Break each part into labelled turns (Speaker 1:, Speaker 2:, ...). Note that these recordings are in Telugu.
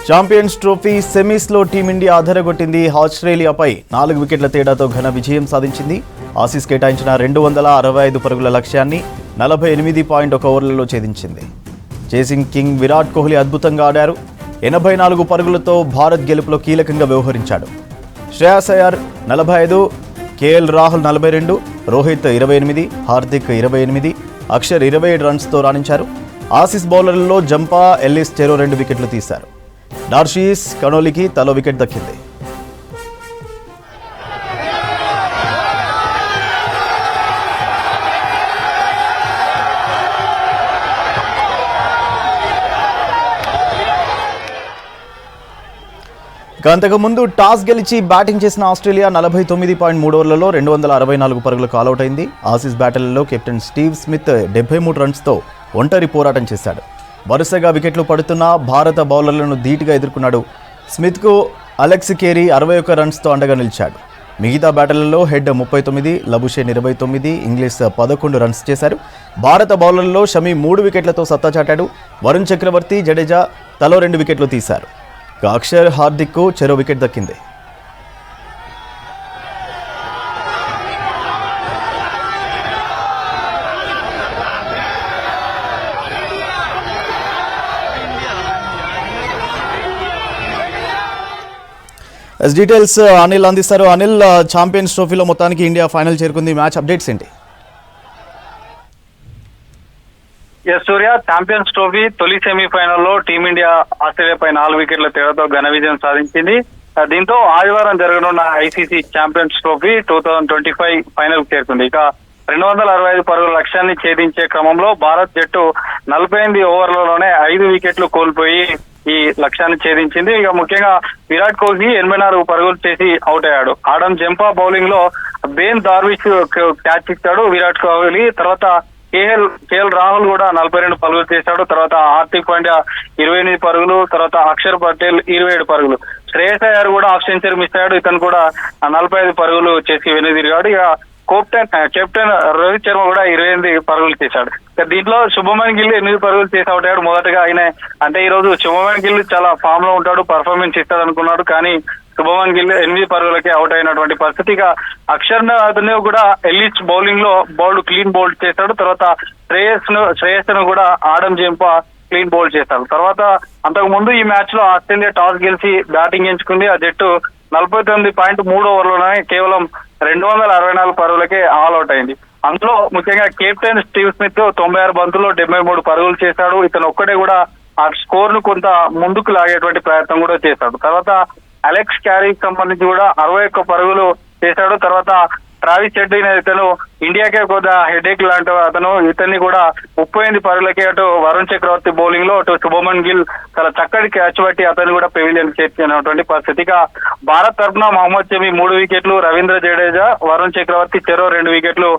Speaker 1: ఛాంపియన్స్ ట్రోఫీ సెమీస్లో టీమిండియా అదరగొట్టింది. ఆస్ట్రేలియాపై 4 వికెట్ల తేడాతో ఘన విజయం సాధించింది. ఆసీస్ కేటాయించిన 265 పరుగుల లక్ష్యాన్ని 48.1 ఓవర్లలో ఛేదించింది. చేసింగ్ కింగ్ విరాట్ కోహ్లీ అద్భుతంగా ఆడారు. 84 పరుగులతో భారత్ గెలుపులో కీలకంగా వ్యవహరించాడు. శ్రేయాస్ అయ్యర్ 45, కేఎల్ రాహుల్ 42, రోహిత్ 28, హార్దిక్ 28, అక్షర్ 27 రన్స్తో రాణించారు. ఆసీస్ బౌలర్లలో జంపా, ఎల్లిస్ చెరో 2 వికెట్లు తీశారు. డార్షీస్, కనోలీకి తలో వికెట్ దక్కింది. అంతకుముందు టాస్ గెలిచి బ్యాటింగ్ చేసిన ఆస్ట్రేలియా 49.3 ఓవర్లలో 264 పరుగులకు ఆలౌట్ అయింది. ఆసీస్ బ్యాటర్లలో కెప్టెన్ స్టీవ్ స్మిత్ 73 రన్స్తో ఒంటరి పోరాటం చేశాడు. వరుసగా వికెట్లు పడుతున్న భారత బౌలర్లను ధీటుగా ఎదుర్కొన్నాడు. స్మిత్కు అలెక్స్ కేరీ 61 రన్స్తో అండగా నిలిచాడు. మిగతా బ్యాటర్లలో హెడ్ 39, లబుషేన్ 29, ఇంగ్లీష్ 11 రన్స్ చేశారు. భారత బౌలర్లలో షమి 3 వికెట్లతో సత్తా చాటాడు. వరుణ్ చక్రవర్తి, జడేజా తలో 2 వికెట్లు తీశారు. అక్షర్, హార్దిక్కు చెరో వికెట్ దక్కింది. డీటెయిల్స్ అనిల్ అందిస్తారు. అనిల్, ఛాంపియన్స్ ట్రోఫీలో మొత్తానికి ఇండియా ఫైనల్ చేరుకుంది. మ్యాచ్ అప్డేట్స్ ఏంటి?
Speaker 2: సూర్య, ఛాంపియన్స్ ట్రోఫీ తొలి సెమీఫైనల్లో టీమిండియా ఆస్ట్రేలియాపై 4 వికెట్ల తేడాతో ఘన విజయం సాధించింది. దీంతో ఆదివారం జరగనున్న ఐసీసీ ఛాంపియన్స్ ట్రోఫీ 2025 ఫైనల్ చేరుకుంది. ఇక 265 పరుగుల లక్ష్యాన్ని ఛేదించే క్రమంలో భారత్ జట్టు 48 ఓవర్లలోనే 5 వికెట్లు కోల్పోయి ఈ లక్ష్యాన్ని ఛేదించింది. ఇక ముఖ్యంగా విరాట్ కోహ్లీ 84 పరుగులు చేసి అవుట్ అయ్యాడు. ఆడమ్ జంపా బౌలింగ్ లో బేన్ దార్విష్ క్యాచ్ ఇచ్చాడు విరాట్ కోహ్లీ. తర్వాత కేఎల్ రాహుల్ కూడా 42 పరుగులు చేశాడు. తర్వాత హార్దిక్ పాండ్యా 28 పరుగులు, తర్వాత అక్షర్ పటేల్ 27 పరుగులు. శ్రేయస్ అయ్యర్ కూడా హాఫ్ సెంచరీ మిస్ అయ్యాడు. ఇతను కూడా 45 పరుగులు చేసి వెనుదిరిగాడు. ఇక కెప్టెన్ రోహిత్ శర్మ కూడా 28 పరుగులు చేశాడు. దీంట్లో శుభమన్ గిల్ 8 పరుగులు చేసి అవుట్ అయ్యాడు. మొదటగా ఆయన అంటే ఈ రోజు శుభమన్ గిల్ చాలా ఫామ్ లో ఉంటాడు, పర్ఫార్మెన్స్ ఇస్తాడు అనుకున్నాడు. కానీ శుభమన్ గిల్ 8 పరుగులకే అవుట్ అయినటువంటి పరిస్థితిగా అక్షర్ అతను కూడా ఎల్లిస్ బౌలింగ్ లో క్లీన్ బౌల్డ్ చేశాడు. తర్వాత శ్రేయస్ ను కూడా ఆడమ్ జంపా క్లీన్ బౌల్డ్ చేశాడు. తర్వాత అంతకు ముందు ఈ మ్యాచ్ లో ఆస్ట్రేలియా టాస్ గెలిచి బ్యాటింగ్ ఎంచుకుంది. ఆ జట్టు 49.3 ఓవర్లోనే కేవలం 264 పరుగులకే ఆల్ అవుట్ అయింది. అందులో ముఖ్యంగా కెప్టెన్ స్టీవ్ స్మిత్ 96 బంతుల్లో 73 పరుగులు చేశాడు. ఇతను ఒక్కడే కూడా ఆ స్కోర్ ను కొంత ముందుకు లాగేటువంటి ప్రయత్నం కూడా చేశాడు. తర్వాత అలెక్స్ క్యారీకి సంబంధించి కూడా 61 పరుగులు చేశాడు. తర్వాత ట్రావిస్ హెడ్ ఇతను ఇండియాకే కొంత హెడేక్ లాంటి అతను, ఇతన్ని కూడా 38 పరుగులకే అటు వరుణ్ చక్రవర్తి బౌలింగ్ లో అటు శుభమన్ గిల్ చాలా చక్కటి క్యాచ్ పట్టి అతను కూడా పెవిలియన్ చేర్చినటువంటి పరిస్థితిగా భారత్ తరఫున మహమ్మద్ షమి 3 వికెట్లు, రవీంద్ర జడేజా, వరుణ్ చక్రవర్తి చెరో 2 వికెట్లు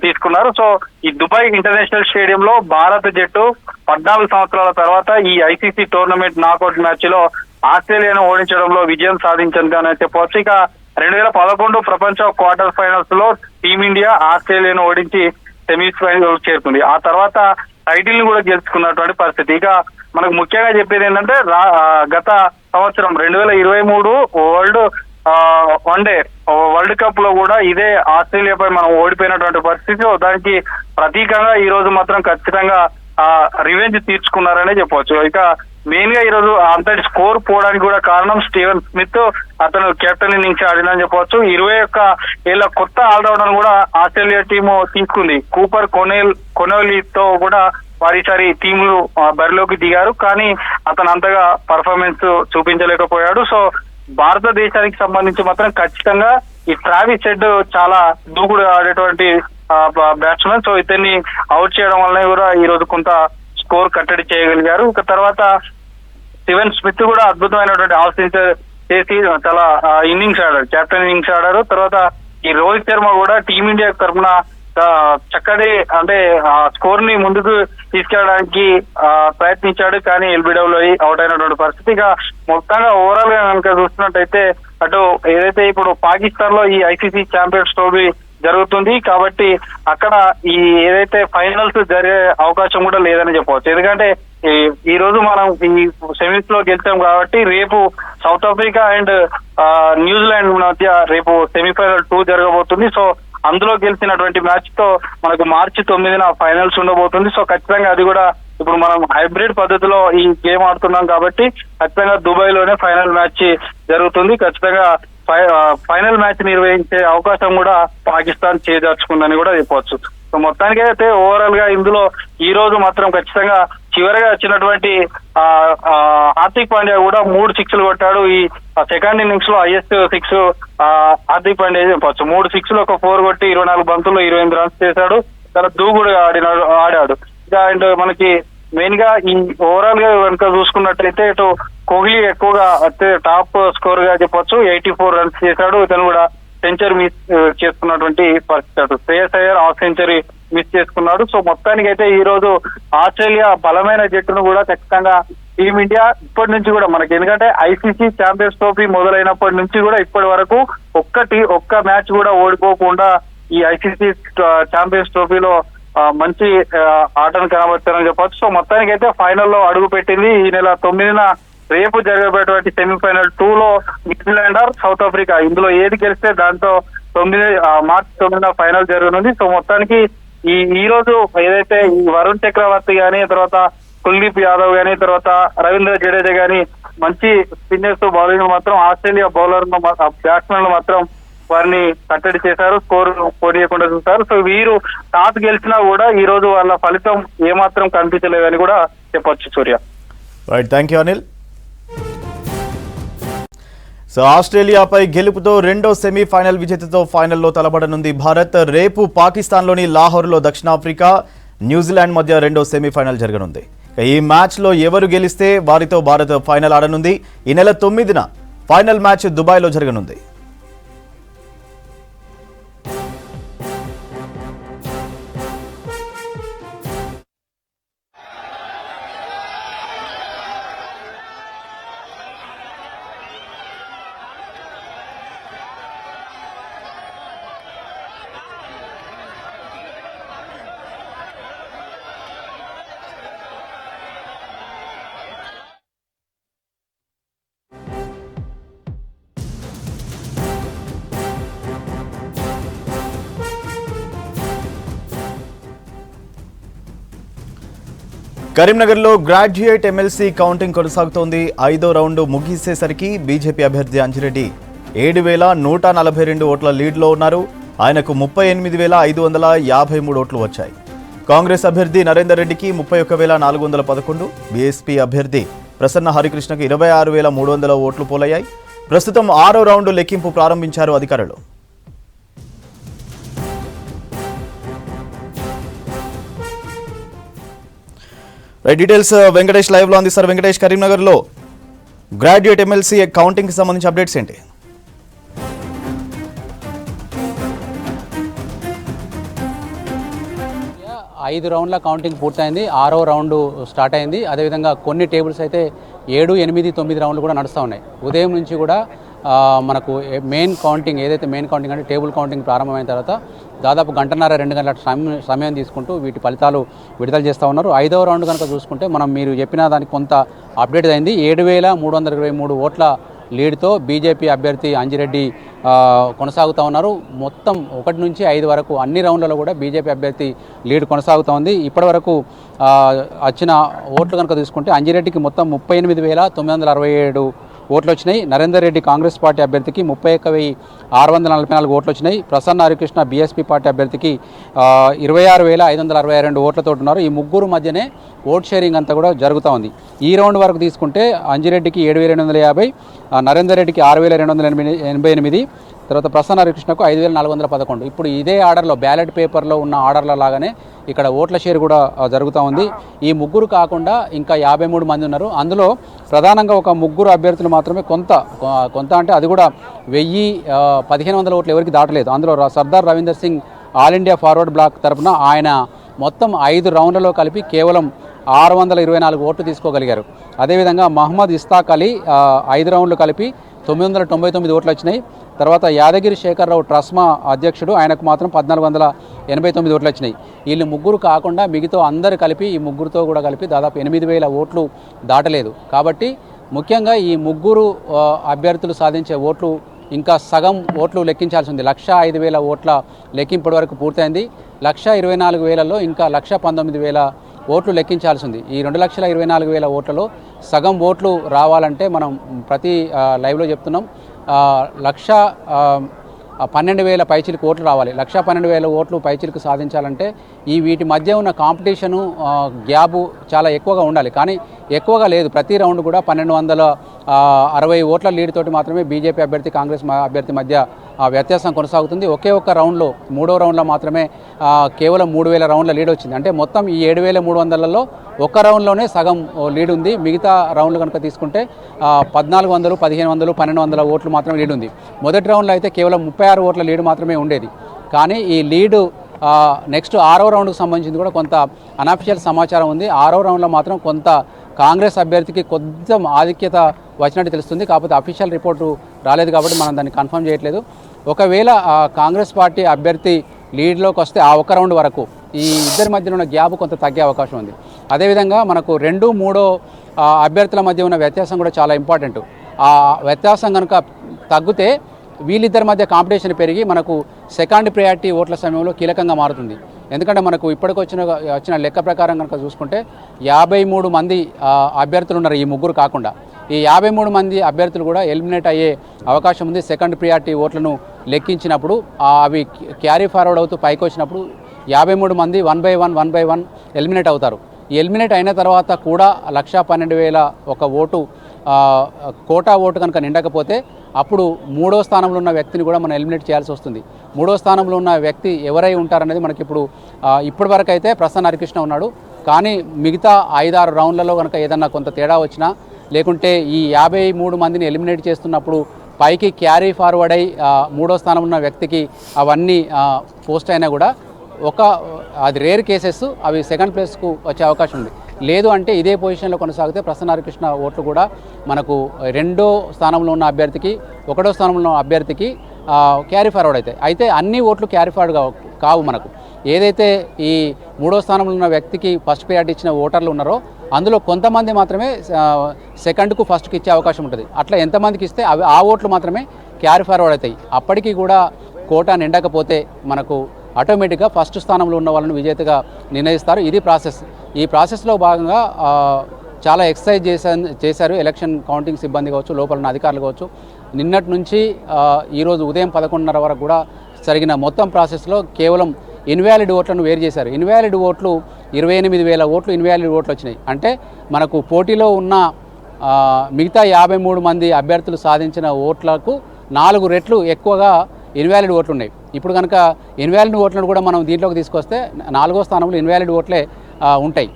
Speaker 2: తీసుకున్నారు. సో ఈ దుబాయ్ ఇంటర్నేషనల్ స్టేడియం లో భారత జట్టు 14 సంవత్సరాల తర్వాత ఈ ఐసీసీ టోర్నమెంట్ నాకౌట్ మ్యాచ్ లో ఆస్ట్రేలియాను ఓడించడంలో విజయం సాధించిందని చెప్పవచ్చు. ఇక 2011 ప్రపంచ క్వార్టర్ ఫైనల్స్ లో టీమిండియా ఆస్ట్రేలియాను ఓడించి సెమీస్ ఫైనల్ చేరుకుంది. ఆ తర్వాత టైటిల్ ని కూడా గెలుచుకున్నటువంటి పరిస్థితి. ఇక మనకు ముఖ్యంగా చెప్పేది ఏంటంటే గత సంవత్సరం 2023 వన్డే వరల్డ్ కప్ లో కూడా ఇదే ఆస్ట్రేలియాపై మనం ఓడిపోయినటువంటి పరిస్థితి. దానికి ప్రతీకంగా ఈ రోజు మాత్రం ఖచ్చితంగా రివెంజ్ తీర్చుకున్నారనే చెప్పవచ్చు. ఇక మెయిన్ గా ఈ రోజు అంతటి స్కోర్ పోవడానికి కూడా కారణం స్టీవెన్ స్మిత్, అతను కెప్టెన్ ఇన్నింగ్స్ ఆడినని చెప్పవచ్చు. 21 ఏళ్ల కొత్త ఆల్రౌండర్ కూడా ఆస్ట్రేలియా టీము తీసుకుంది. కూపర్ కొనోలీతో కూడా వారిసారి టీంలు బరిలోకి దిగారు. కానీ అతను అంతగా పర్ఫార్మెన్స్ చూపించలేకపోయాడు. సో భారతదేశానికి సంబంధించి మాత్రం ఖచ్చితంగా ఈ ట్రావిస్ హెడ్ చాలా దూకుడు ఆడేటువంటి బ్యాట్స్మెన్. సో ఇతన్ని అవుట్ చేయడం వల్ల కూడా ఈ రోజు కొంత స్కోర్ కట్టడి చేయగలిగారు. ఇక తర్వాత స్టీవెన్ స్మిత్ కూడా అద్భుతమైనటువంటి హాఫ్ సెంచరీ చేసి చాలా ఇన్నింగ్స్ ఆడారు, కెప్టెన్ ఇన్నింగ్స్ ఆడారు. తర్వాత ఈ రోహిత్ శర్మ కూడా టీమిండియా తరఫున చక్కటి అంటే స్కోర్ ని ముందుకు తీసుకెళ్ళడానికి ప్రయత్నించాడు. కానీ ఎల్బిడబ్ల్యూ అవుట్ అయినటువంటి పరిస్థితి. ఇక మొత్తంగా ఓవరాల్ గా కనుక చూస్తున్నట్టయితే అటు ఏదైతే ఇప్పుడు పాకిస్తాన్ లో ఈ ఐసీసీ ఛాంపియన్స్ ట్రోఫీ జరుగుతుంది. కాబట్టి అక్కడ ఈ ఏదైతే ఫైనల్స్ జరిగే అవకాశం కూడా లేదని చెప్పవచ్చు. ఎందుకంటే ఈ రోజు మనం ఈ సెమీస్ లో గెలిచాం కాబట్టి రేపు సౌత్ ఆఫ్రికా అండ్ న్యూజిలాండ్ మధ్య రేపు సెమీఫైనల్ 2 జరగబోతుంది. సో అందులో గెలిచినటువంటి మ్యాచ్ తో మనకు మార్చి 9న ఫైనల్స్ ఉండబోతుంది. సో ఖచ్చితంగా అది కూడా ఇప్పుడు మనం హైబ్రిడ్ పద్ధతిలో ఈ గేమ్ ఆడుతున్నాం కాబట్టి ఖచ్చితంగా దుబాయ్ లోనే ఫైనల్ మ్యాచ్ జరుగుతుంది. ఖచ్చితంగా ఫైనల్ మ్యాచ్ నిర్వహించే అవకాశం కూడా పాకిస్తాన్ చేజార్చుకుందని కూడా చెప్పవచ్చు. సో మొత్తానికి అయితే ఓవరాల్ గా ఇందులో ఈ రోజు మాత్రం ఖచ్చితంగా చివరిగా వచ్చినటువంటి హార్దిక్ పాండ్యా కూడా 3 సిక్స్లు కొట్టాడు. ఈ సెకండ్ ఇన్నింగ్స్ లో హైయెస్ట్ 6 హార్దిక్ పాండ్యా చెప్పవచ్చు. 3 సిక్స్లు ఒక 4 కొట్టి 24 బంతుల్లో 28 రన్స్ చేశాడు. చాలా దూకుడుగా ఆడాడు. అండ్ మనకి మెయిన్ గా ఈ ఓవరాల్ గా కనుక చూసుకున్నట్లయితే ఇటు కోహ్లీ ఎక్కువగా టాప్ స్కోర్ గా చెప్పొచ్చు. 84 రన్స్ చేశాడు. ఇతను కూడా సెంచరీ మిస్ చేసుకున్నటువంటి పరిస్థితి. Shreyas Iyer half century miss చేసుకున్నాడు. సో మొత్తానికి అయితే ఈ రోజు ఆస్ట్రేలియా బలమైన జట్టును కూడా ఖచ్చితంగా టీమిండియా ఇప్పటి నుంచి కూడా మనకి, ఎందుకంటే ఐసీసీ ఛాంపియన్స్ ట్రోఫీ మొదలైనప్పటి నుంచి కూడా ఇప్పటి వరకు ఒక్క మ్యాచ్ కూడా ఓడిపోకుండా ఈ ఐసీసీ ఛాంపియన్స్ ట్రోఫీలో మంచి ఆటను కనబర్చారని చెప్పొచ్చు. సో మొత్తానికి అయితే ఫైనల్లో అడుగు పెట్టింది. ఈ నెల 9న రేపు జరగబోయేటువంటి సెమీఫైనల్ 2లో న్యూజిలాండ్ ఆర్ సౌత్ ఆఫ్రికా ఇందులో ఏది గెలిస్తే దాంతో మార్చి 9న ఫైనల్ జరగనుంది. సో మొత్తానికి ఈ రోజు ఏదైతే ఈ వరుణ్ చక్రవర్తి గానీ, తర్వాత కుల్దీప్ యాదవ్ గానీ, తర్వాత రవీంద్ర జడేజా గానీ మంచి స్పిన్నర్స్ బౌలింగ్ మాత్రం ఆస్ట్రేలియా బ్యాట్స్మెన్లు మాత్రం వారిని కట్టడి చేశారు. స్కోర్ పోనీయకుండా చూశారు. సో వీరు టాస్ గెలిచినా కూడా ఈ రోజు వాళ్ళ ఫలితం ఏమాత్రం కనిపించలేదని కూడా చెప్పొచ్చు. Surya,
Speaker 1: right, thank you Anil. So ఆస్ట్రేలియాపై గెలుపుతో రెండో సెమీఫైనల్ విజేతతో ఫైనల్లో తలపడనుంది భారత్. రేపు పాకిస్తాన్లోని లాహోర్లో దక్షిణాఫ్రికా న్యూజిలాండ్ మధ్య రెండో సెమీఫైనల్ జరగనుంది. ఈ మ్యాచ్లో ఎవరు గెలిస్తే వారితో భారత్ ఫైనల్ ఆడనుంది. ఈ నెల 9న ఫైనల్ మ్యాచ్ దుబాయ్లో జరగనుంది. కరీంనగర్లో గ్రాడ్యుయేట్ ఎమ్మెల్సీ కౌంటింగ్ కొనసాగుతోంది. 5వ రౌండ్ ముగిసేసరికి బీజేపీ అభ్యర్థి అంజిరెడ్డి 7,142 ఓట్ల లీడ్లో ఉన్నారు. ఆయనకు 38,553 ఓట్లు వచ్చాయి. కాంగ్రెస్ అభ్యర్థి నరేందర్ రెడ్డికి 31,411, బీఎస్పీ అభ్యర్థి ప్రసన్న హరికృష్ణకు 26,300 ఓట్లు పోలయ్యాయి. ప్రస్తుతం 6వ రౌండ్ లెక్కింపు ప్రారంభించారు అధికారులు. డీటెయిల్స్ వెంకటేష్ లైవ్ లో అందిస్తారు. వెంకటేష్, కరీంనగర్ లో గ్రాడ్యుయేట్ ఎమ్మెల్సీ కౌంటింగ్ కి సంబంధించి అప్డేట్స్ ఏంటి?
Speaker 3: 5 రౌండ్ల కౌంటింగ్ పూర్తయింది. 6వ రౌండ్ స్టార్ట్ అయింది. అదేవిధంగా కొన్ని టేబుల్స్ అయితే 7, 8, 9 రౌండ్లు కూడా నడుస్తూ ఉన్నాయి. ఉదయం నుంచి కూడా మనకు మెయిన్ కౌంటింగ్ ఏదైతే మెయిన్ కౌంటింగ్ అంటే టేబుల్ కౌంటింగ్ ప్రారంభమైన తర్వాత దాదాపు 1.5-2 గంటల సమయం తీసుకుంటూ వీటి ఫలితాలు విడుదల చేస్తూ ఉన్నారు. 5వ రౌండ్ కనుక చూసుకుంటే మీరు చెప్పిన దానికి కొంత అప్డేట్ అయింది. 7,323 ఓట్ల లీడ్తో బీజేపీ అభ్యర్థి అంజిరెడ్డి కొనసాగుతూ ఉన్నారు. మొత్తం 1 నుంచి 5 వరకు అన్ని రౌండ్లలో కూడా బీజేపీ అభ్యర్థి లీడ్ కొనసాగుతూ ఉంది. ఇప్పటి వరకు వచ్చిన ఓట్లు కనుక తీసుకుంటే అంజిరెడ్డికి మొత్తం 38,967 ఓట్లు వచ్చినాయి. నరేందర్ రెడ్డి కాంగ్రెస్ పార్టీ అభ్యర్థికి 31,644 ఓట్లు వచ్చినాయి. ప్రసన్న హరికృష్ణ బీఎస్పీ పార్టీ అభ్యర్థికి 26,562 ఓట్లతో ఉన్నారు. ఈ ముగ్గురు మధ్యనే ఓట్ షేరింగ్ అంతా కూడా జరుగుతూ ఉంది. ఈ రౌండ్ వరకు తీసుకుంటే అంజిరెడ్డికి 7,250, నరేందర్ రెడ్డికి 6,288, తర్వాత ప్రసన్న హరికృష్ణకు 5,411. ఇప్పుడు ఇదే ఆర్డర్లో బ్యాలెట్ పేపర్లో ఉన్న ఆర్డర్ల లాగానే ఇక్కడ ఓట్ల షేర్ కూడా జరుగుతూ ఉంది. ఈ ముగ్గురు కాకుండా ఇంకా 53 మంది ఉన్నారు. అందులో ప్రధానంగా ఒక ముగ్గురు అభ్యర్థులు మాత్రమే కొంత అంటే అది కూడా 1,115 ఓట్లు ఎవరికి దాటలేదు. అందులో Sardar Ravinder Singh All India Forward Bloc తరఫున ఆయన మొత్తం 5 రౌండ్లలో కలిపి కేవలం 624 ఓట్లు తీసుకోగలిగారు. అదేవిధంగా మహమ్మద్ ఇస్తాక్ అలీ 5 రౌండ్లు కలిపి 999 ఓట్లు వచ్చినాయి. తర్వాత యాదగిరి శేఖరరావు ట్రస్మా అధ్యక్షుడు, ఆయనకు మాత్రం 1489 ఓట్లు వచ్చినాయి. వీళ్ళు ముగ్గురు కాకుండా మిగతా అందరు కలిపి ఈ ముగ్గురుతో కూడా కలిపి దాదాపు 8000 ఓట్లు దాటలేదు. కాబట్టి ముఖ్యంగా ఈ ముగ్గురు అభ్యర్థులు సాధించే ఓట్లు ఇంకా సగం ఓట్లు లెక్కించాల్సి ఉంది. 1,05,000 ఓట్ల లెక్కింపటి వరకు పూర్తయింది. 1,24,000లో ఇంకా 1,19,000 ఓట్లు లెక్కించాల్సి ఉంది. ఈ 2,24,000 ఓట్లలో సగం ఓట్లు రావాలంటే మనం ప్రతి లైవ్లో చెప్తున్నాం 1,12,000 పైచిలకు ఓట్లు రావాలి. 1,12,000 ఓట్లు పైచిలకు సాధించాలంటే ఈ వీటి మధ్య ఉన్న కాంపిటీషను గ్యాపు చాలా ఎక్కువగా ఉండాలి. కానీ ఎక్కువగా లేదు. ప్రతి రౌండ్ కూడా 1,260 ఓట్ల లీడ్ తోటి మాత్రమే బీజేపీ అభ్యర్థి, కాంగ్రెస్ అభ్యర్థి మధ్య వ్యత్యాసం కొనసాగుతుంది. ఒకే ఒక్క రౌండ్లో, మూడో రౌండ్లో మాత్రమే కేవలం 3,000 రౌండ్ల లీడ్ వచ్చింది. అంటే మొత్తం ఈ 7,300లలో ఒక్క రౌండ్లోనే సగం లీడ్ ఉంది. మిగతా రౌండ్లు కనుక తీసుకుంటే 1,400, 1,500, 1,200 ఓట్లు మాత్రమే లీడ్ ఉంది. మొదటి రౌండ్లో అయితే కేవలం 36 ఓట్ల లీడ్ మాత్రమే ఉండేది. కానీ ఈ లీడు నెక్స్ట్ 6వ రౌండ్కు సంబంధించింది కూడా కొంత అనఫిషియల్ సమాచారం ఉంది. 6వ రౌండ్లో మాత్రం కొంత కాంగ్రెస్ అభ్యర్థికి కొంచెం ఆధిక్యత వచ్చినట్టు తెలుస్తుంది. కాకపోతే అఫీషియల్ రిపోర్టు రాలేదు కాబట్టి మనం దాన్ని కన్ఫర్మ్ చేయట్లేదు. ఒకవేళ కాంగ్రెస్ పార్టీ అభ్యర్థి లీడ్లోకి వస్తే ఆ ఒక్క రౌండ్ వరకు ఈ ఇద్దరి మధ్యన ఉన్న గ్యాప్ కొంత తగ్గే అవకాశం ఉంది. అదేవిధంగా మనకు 2, 3 అభ్యర్థుల మధ్య ఉన్న వ్యత్యాసం కూడా చాలా ఇంపార్టెంట్. ఆ వ్యత్యాసం కనుక తగ్గితే వీళ్ళిద్దరి మధ్య కాంపిటీషన్ పెరిగి మనకు సెకండ్ ప్రయారిటీ ఓట్ల సమయంలో కీలకంగా మారుతుంది. ఎందుకంటే మనకు ఇప్పటికి వచ్చిన లెక్క ప్రకారం కనుక చూసుకుంటే 53 మంది అభ్యర్థులు ఉన్నారు ఈ ముగ్గురు కాకుండా. ఈ 53 మంది అభ్యర్థులు కూడా ఎలిమినేట్ అయ్యే అవకాశం ఉంది. సెకండ్ ప్రియారిటీ ఓట్లను లెక్కించినప్పుడు అవి క్యారీ ఫార్వర్డ్ అవుతూ పైకి వచ్చినప్పుడు 53 మంది 1 by 1 ఎలిమినేట్ అవుతారు. ఈ ఎలిమినేట్ అయిన తర్వాత కూడా 1,12,000 ఒక ఓటు కోటా ఓటు కనుక నిండకపోతే అప్పుడు 3వ స్థానంలో ఉన్న వ్యక్తిని కూడా మనం ఎలిమినేట్ చేయాల్సి వస్తుంది. 3వ స్థానంలో ఉన్న వ్యక్తి ఎవరై ఉంటారనేది మనకి ఇప్పటి వరకు అయితే ప్రసన్న హరికృష్ణ ఉన్నాడు. కానీ మిగతా 5-6 రౌండ్లలో కనుక ఏదన్నా కొంత తేడా వచ్చినా, లేకుంటే ఈ 53 మందిని ఎలిమినేట్ చేస్తున్నప్పుడు పైకి క్యారీ ఫార్వర్డ్ అయి 3వ స్థానంలో ఉన్న వ్యక్తికి అవన్నీ పోస్ట్ అయినా కూడా అది రేర్ కేసెస్, అవి సెకండ్ ప్లేస్కు వచ్చే అవకాశం ఉంది. లేదు అంటే ఇదే పొజిషన్లో కొనసాగితే ప్రసన్న హరికృష్ణ ఓట్లు కూడా మనకు 2వ స్థానంలో ఉన్న అభ్యర్థికి, 1వ స్థానంలో ఉన్న అభ్యర్థికి క్యారీ ఫార్వర్డ్ అవుతాయి. అయితే అన్ని ఓట్లు క్యారీ ఫార్వర్డ్ కావు. మనకు ఏదైతే ఈ 3వ స్థానంలో ఉన్న వ్యక్తికి ఫస్ట్ ప్రయారిటీ ఇచ్చిన ఓటర్లు ఉన్నారో అందులో కొంతమంది మాత్రమే సెకండ్కు ఫస్ట్కి ఇచ్చే అవకాశం ఉంటుంది. అట్లా ఎంతమందికి ఇస్తే అవి ఆ ఓట్లు మాత్రమే క్యారీ ఫార్వర్డ్ అవుతాయి. అప్పటికీ కూడా కోటా నిండకపోతే మనకు ఆటోమేటిక్గా ఫస్ట్ స్థానంలో ఉన్న వాళ్ళని విజేతగా నిర్ణయిస్తారు. ఇది ప్రాసెస్. ఈ ప్రాసెస్లో భాగంగా చాలా ఎక్సర్సైజ్ చేశారు ఎలక్షన్ కౌంటింగ్ సిబ్బంది కావచ్చు, లోపల ఉన్న అధికారులు కావచ్చు. నిన్నటి నుంచి ఈరోజు ఉదయం 11:30 వరకు కూడా జరిగిన మొత్తం ప్రాసెస్లో కేవలం ఇన్వాలిడ్ ఓట్లను వేరు చేశారు. ఇన్వాలిడ్ ఓట్లు 28,000 ఓట్లు ఇన్వాలిడ్ ఓట్లు వచ్చినాయి. అంటే మనకు పోటీలో ఉన్న మిగతా 53 మంది అభ్యర్థులు సాధించిన ఓట్లకు 4 రెట్లు ఎక్కువగా ఇన్వాలిడ్ ఓట్లు ఉన్నాయి. ఇప్పుడు కనుక ఇన్వాలిడ్ ఓట్లను కూడా మనం దీంట్లోకి తీసుకొస్తే 4వ స్థానంలో ఇన్వాలిడ్ ఓట్లే ఉంటాయి.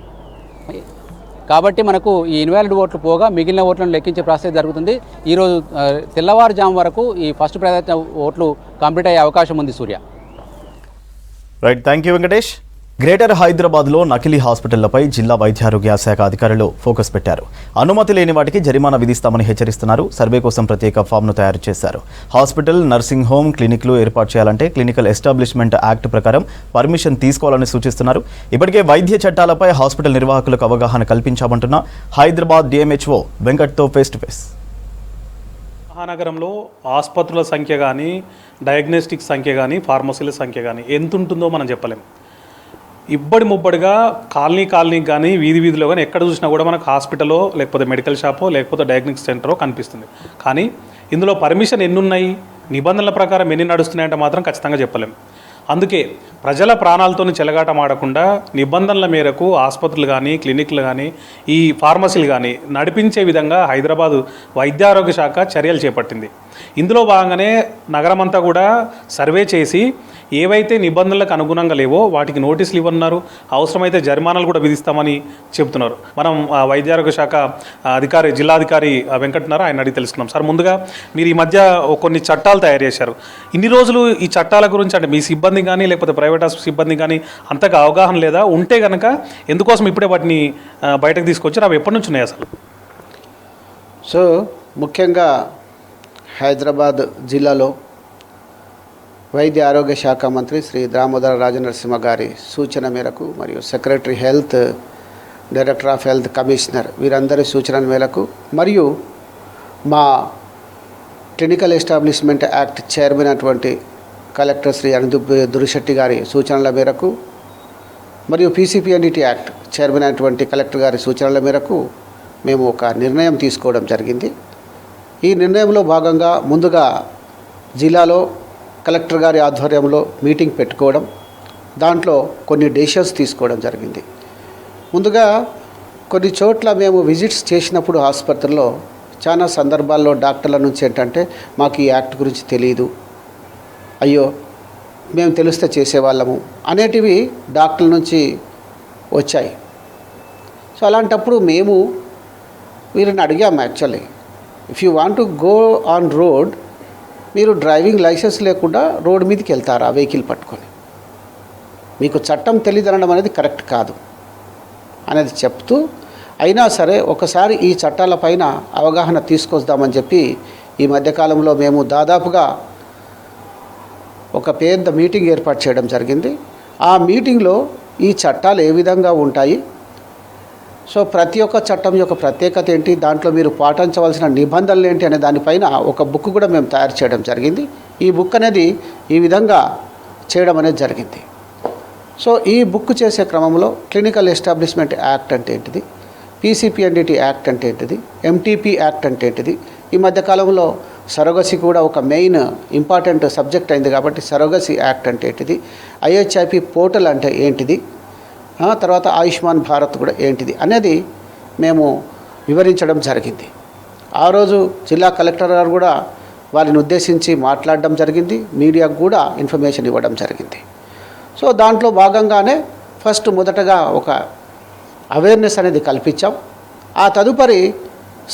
Speaker 3: కాబట్టి మనకు ఈ ఇన్వాలిడ్ ఓట్లు పోగా మిగిలిన ఓట్లను లెక్కించే ప్రాసెస్ జరుగుతుంది. ఈరోజు తెల్లవారుజాము వరకు ఈ ఫస్ట్ ప్రయారిటీ ఓట్లు కంప్లీట్ అయ్యే అవకాశం ఉంది. Surya.
Speaker 1: Right, thank you Venkatesh. Greater హైదరాబాద్లో నకిలీ హాస్పిటళ్లపై జిల్లా వైద్యారోగ్య శాఖ అధికారులు ఫోకస్ పెట్టారు. అనుమతి లేని వాటికి జరిమానా విధిస్తామని హెచ్చరిస్తున్నారు. సర్వే కోసం ప్రత్యేక ఫామ్ను తయారు చేశారు. హాస్పిటల్, నర్సింగ్ హోమ్, క్లినిక్లు ఏర్పాటు చేయాలంటే క్లినికల్ ఎస్టాబ్లిష్మెంట్ యాక్ట్ ప్రకారం పర్మిషన్ తీసుకోవాలని సూచిస్తున్నారు. ఇప్పటికే వైద్య చట్టాలపై హాస్పిటల్ నిర్వాహకులకు అవగాహన కల్పించామంటున్న హైదరాబాద్ డిఎంహెచ్ఓ వెంకట్తో ఫేస్ టు ఫేస్.
Speaker 4: మహానగరంలో ఆసుపత్రుల సంఖ్య కానీ, డయాగ్నోస్టిక్ సంఖ్య కానీ, ఫార్మసీల సంఖ్య కానీ ఎంత ఉంటుందో మనం చెప్పలేము. ఇబ్బడి ముబ్బడిగా కాలనీకి కానీ, వీధిలో కానీ ఎక్కడ చూసినా కూడా మనకు హాస్పిటలో, లేకపోతే మెడికల్ షాపో, లేకపోతే డయాగ్నోస్టిక్ సెంటరో కనిపిస్తుంది. కానీ ఇందులో పర్మిషన్ ఎన్ని ఉన్నాయి, నిబంధనల ప్రకారం ఎన్ని నడుస్తున్నాయంటే మాత్రం ఖచ్చితంగా చెప్పలేము. అందుకే ప్రజల ప్రాణాలతో చెలగాటమాడకుండా నిబంధనల మేరకు ఆసుపత్రులు కానీ, క్లినిక్లు కానీ, ఈ ఫార్మసీలు కానీ నడిపించే విధంగా హైదరాబాదు వైద్యారోగ్య శాఖ చర్యలు చేపట్టింది. ఇందులో భాగంగానే నగరమంతా కూడా సర్వే చేసి ఏవైతే నిబంధనలకు అనుగుణంగా లేవో వాటికి నోటీసులు ఇవ్వన్నారు. అవసరమైతే జరిమానాలు కూడా విధిస్తామని చెబుతున్నారు. మనం వైద్యారోగ్య శాఖ అధికారి, జిల్లాధికారి వెంకటనారాయణ ఆయన అడిగి తెలుసుకున్నాం. సార్, ముందుగా మీరు ఈ మధ్య కొన్ని చట్టాలు తయారు చేశారు. ఇన్ని రోజులు ఈ చట్టాల గురించి అంటే మీ సిబ్బంది కానీ, లేకపోతే ప్రైవేట్ హాస్పిటల్ సిబ్బంది కానీ అంతగా అవగాహన లేదా? ఉంటే కనుక ఎందుకోసం ఇప్పుడే వాటిని బయటకు తీసుకొచ్చారు? అవి ఎప్పటి నుంచి ఉన్నాయి అసలు?
Speaker 5: సో ముఖ్యంగా హైదరాబాద్ జిల్లాలో వైద్య ఆరోగ్య శాఖ మంత్రి శ్రీ దామోదర రాజనరసింహ గారి సూచన మేరకు మరియు secretary health, director of health, commissioner వీరందరి సూచనల మేరకు మరియు మా క్లినికల్ ఎస్టాబ్లిష్మెంట్ యాక్ట్ చైర్మన్ అటువంటి కలెక్టర్ శ్రీ అనంత్ దురిశెట్టి గారి సూచనల మేరకు మరియు పీసీపీఎన్డిటీ యాక్ట్ చైర్మన్ అటువంటి కలెక్టర్ గారి సూచనల మేరకు మేము ఒక నిర్ణయం తీసుకోవడం జరిగింది. ఈ నిర్ణయంలో భాగంగా ముందుగా జిల్లాలో కలెక్టర్ గారి ఆధ్వర్యంలో మీటింగ్ పెట్టుకోవడం, దాంట్లో కొన్ని డెసిషన్స్ తీసుకోవడం జరిగింది. ముందుగా కొన్ని చోట్ల మేము విజిట్స్ చేసినప్పుడు ఆసుపత్రిలో చాలా సందర్భాల్లో డాక్టర్ల నుంచి ఏంటంటే మాకు ఈ యాక్ట్ గురించి తెలియదు, అయ్యో మేము తెలిస్తే చేసేవాళ్ళము అనేటివి డాక్టర్ల నుంచి వచ్చాయి. సో అలాంటప్పుడు మేము వీరిని అడిగాము, actually if you want to go on road, మీరు డ్రైవింగ్ లైసెన్స్ లేకుండా రోడ్ మీదకి వెళ్తారా వెహికల్ పట్టుకొని? మీకు చట్టం తెలియదనడం అనేది కరెక్ట్ కాదు అనేది చెప్తూ, అయినా సరే ఒకసారి ఈ చట్టాలపైన అవగాహన తీసుకొద్దామని చెప్పి ఈ మధ్యకాలంలో మేము దాదాపుగా ఒక పెద్ద మీటింగ్ ఏర్పాటు చేయడం జరిగింది. ఆ మీటింగ్లో ఈ చట్టాలు ఏ విధంగా ఉంటాయి, సో ప్రతి ఒక్క చట్టం యొక్క ప్రత్యేకత ఏంటి, దాంట్లో మీరు పాటించవలసిన నిబంధనలు ఏంటి అనే దానిపైన ఒక బుక్ కూడా మేము తయారు చేయడం జరిగింది. ఈ బుక్ అనేది ఈ విధంగా చేయడం అనేది జరిగింది. సో ఈ బుక్ చేసే క్రమంలో క్లినికల్ ఎస్టాబ్లిష్మెంట్ యాక్ట్ అంటే ఏంటిది, పీసీపీఎన్డిటీ యాక్ట్ అంటే ఏంటిది, ఎంటీపీ యాక్ట్ అంటే ఏంటిది, ఈ మధ్యకాలంలో సరోగసీ కూడా ఒక మెయిన్ ఇంపార్టెంట్ సబ్జెక్ట్ అయింది కాబట్టి సరోగసీ యాక్ట్ అంటే ఏంటిది, ఐహెచ్ఐపి పోర్టల్ అంటే ఏంటిది, తర్వాత ఆయుష్మాన్ భారత్ కూడా ఏంటిది అనేది మేము వివరించడం జరిగింది. ఆ రోజు జిల్లా కలెక్టర్ గారు కూడా వారిని ఉద్దేశించి మాట్లాడడం జరిగింది, మీడియాకు కూడా ఇన్ఫర్మేషన్ ఇవ్వడం జరిగింది. సో దాంట్లో భాగంగానే మొదటగా ఒక అవేర్నెస్ అనేది కల్పించాం. ఆ తదుపరి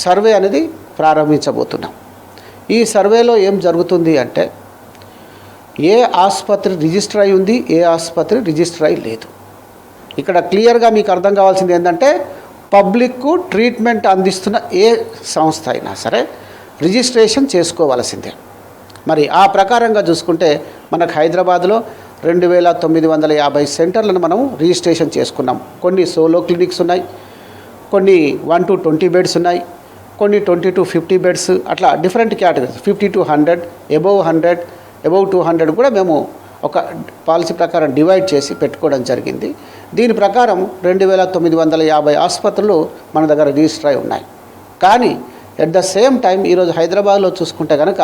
Speaker 5: సర్వే అనేది ప్రారంభించబోతున్నాం. ఈ సర్వేలో ఏం జరుగుతుంది అంటే, ఏ ఆసుపత్రి రిజిస్టర్ అయి ఉంది, ఏ ఆసుపత్రి రిజిస్టర్ అయి లేదు. ఇక్కడ క్లియర్గా మీకు అర్థం కావాల్సింది ఏంటంటే, పబ్లిక్కు ట్రీట్మెంట్ అందిస్తున్న ఏ సంస్థ అయినా సరే రిజిస్ట్రేషన్ చేసుకోవాల్సిందే. మరి ఆ ప్రకారంగా చూసుకుంటే మనకు హైదరాబాద్లో 2950 సెంటర్లను మనం రిజిస్ట్రేషన్ చేసుకున్నాం. కొన్ని సోలో క్లినిక్స్ ఉన్నాయి, కొన్ని 1 to 20 బెడ్స్ ఉన్నాయి, కొన్ని 20 to 50 బెడ్స్, అట్లా different categories 50 to 100, above 100, above 200 కూడా మేము ఒక పాలసీ ప్రకారం డివైడ్ చేసి పెట్టుకోవడం జరిగింది. దీని ప్రకారం 2950 ఆసుపత్రులు మన దగ్గర రిజిస్టర్ అయి ఉన్నాయి. కానీ ఎట్ ద సేమ్ టైం ఈరోజు హైదరాబాద్లో చూసుకుంటే కనుక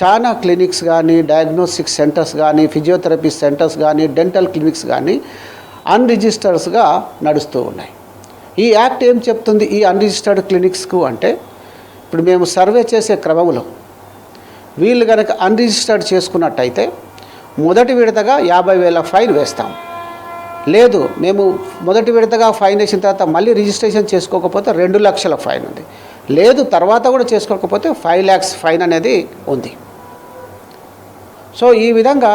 Speaker 5: చాలా క్లినిక్స్ కానీ, డయాగ్నోస్టిక్ సెంటర్స్ కానీ, ఫిజియోథెరపీ సెంటర్స్ కానీ, డెంటల్ క్లినిక్స్ కానీ అన్రిజిస్టర్స్గా నడుస్తూ ఉన్నాయి. ఈ యాక్ట్ ఏం చెప్తుంది ఈ అన్రిజిస్టర్డ్ క్లినిక్స్కు అంటే, ఇప్పుడు మేము సర్వే చేసే క్రమంలో వీళ్ళు కనుక అన్రిజిస్టర్డ్ చేసుకున్నట్టయితే మొదటి విడతగా 50,000 ఫైన్ వేస్తాం. లేదు మేము మొదటి విడతగా ఫైన్ వేసిన తర్వాత మళ్ళీ రిజిస్ట్రేషన్ చేసుకోకపోతే 2 లక్షల ఫైన్ ఉంది. లేదు తర్వాత కూడా చేసుకోకపోతే 5 lakhs ఫైన్ అనేది ఉంది. సో ఈ విధంగా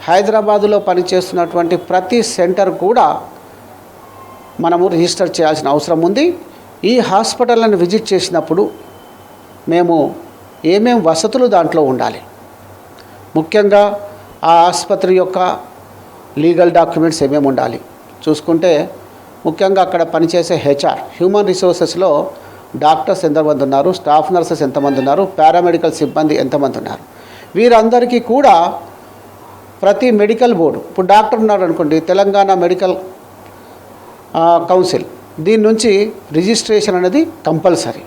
Speaker 5: హైదరాబాదులో పనిచేస్తున్నటువంటి ప్రతి సెంటర్ కూడా మనము రిజిస్టర్ చేయాల్సిన అవసరం ఉంది. ఈ హాస్పిటల్ని విజిట్ చేసినప్పుడు మేము ఏమేం వసతులు దాంట్లో ఉండాలి, ముఖ్యంగా ఆ ఆసుపత్రి యొక్క లీగల్ డాక్యుమెంట్స్ ఏమేమి ఉండాలి చూసుకుంటే, ముఖ్యంగా అక్కడ పనిచేసే హెచ్ఆర్ హ్యూమన్ రిసోర్సెస్లో డాక్టర్స్ ఎంతమంది ఉన్నారు, స్టాఫ్ నర్సెస్ ఎంతమంది ఉన్నారు, పారామెడికల్ సిబ్బంది ఎంతమంది ఉన్నారు, వీరందరికీ కూడా ప్రతి మెడికల్ బోర్డు, ఇప్పుడు డాక్టర్ ఉన్నారు అనుకోండి, తెలంగాణ మెడికల్ కౌన్సిల్ దీని నుంచి రిజిస్ట్రేషన్ అనేది కంపల్సరీ.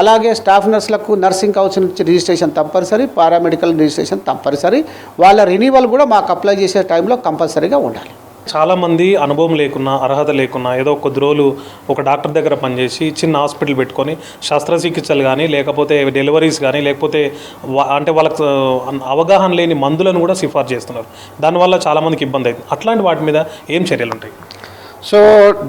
Speaker 5: అలాగే స్టాఫ్ నర్సులకు నర్సింగ్ కౌన్సిల్ నుంచి రిజిస్ట్రేషన్ తప్పనిసరి, పారామెడికల్ రిజిస్ట్రేషన్ తప్పనిసరి. వాళ్ళ రెన్యువల్ కూడా మాకు అప్లై చేసే టైంలో కంపల్సరీగా ఉండాలి.
Speaker 4: చాలామంది అనుభవం లేకున్నా, అర్హత లేకున్నా, ఏదో కొద్ది రోజులు ఒక డాక్టర్ దగ్గర పనిచేసి చిన్న హాస్పిటల్ పెట్టుకొని శస్త్రచికిత్సలు కానీ, లేకపోతే డెలివరీస్ కానీ, లేకపోతే అంటే వాళ్ళకు అవగాహన లేని మందులను కూడా సిఫార్సు చేస్తున్నారు. దానివల్ల చాలామందికి ఇబ్బంది అవుతుంది. అట్లాంటి వాటి మీద ఏం చర్యలు ఉంటాయి?
Speaker 5: సో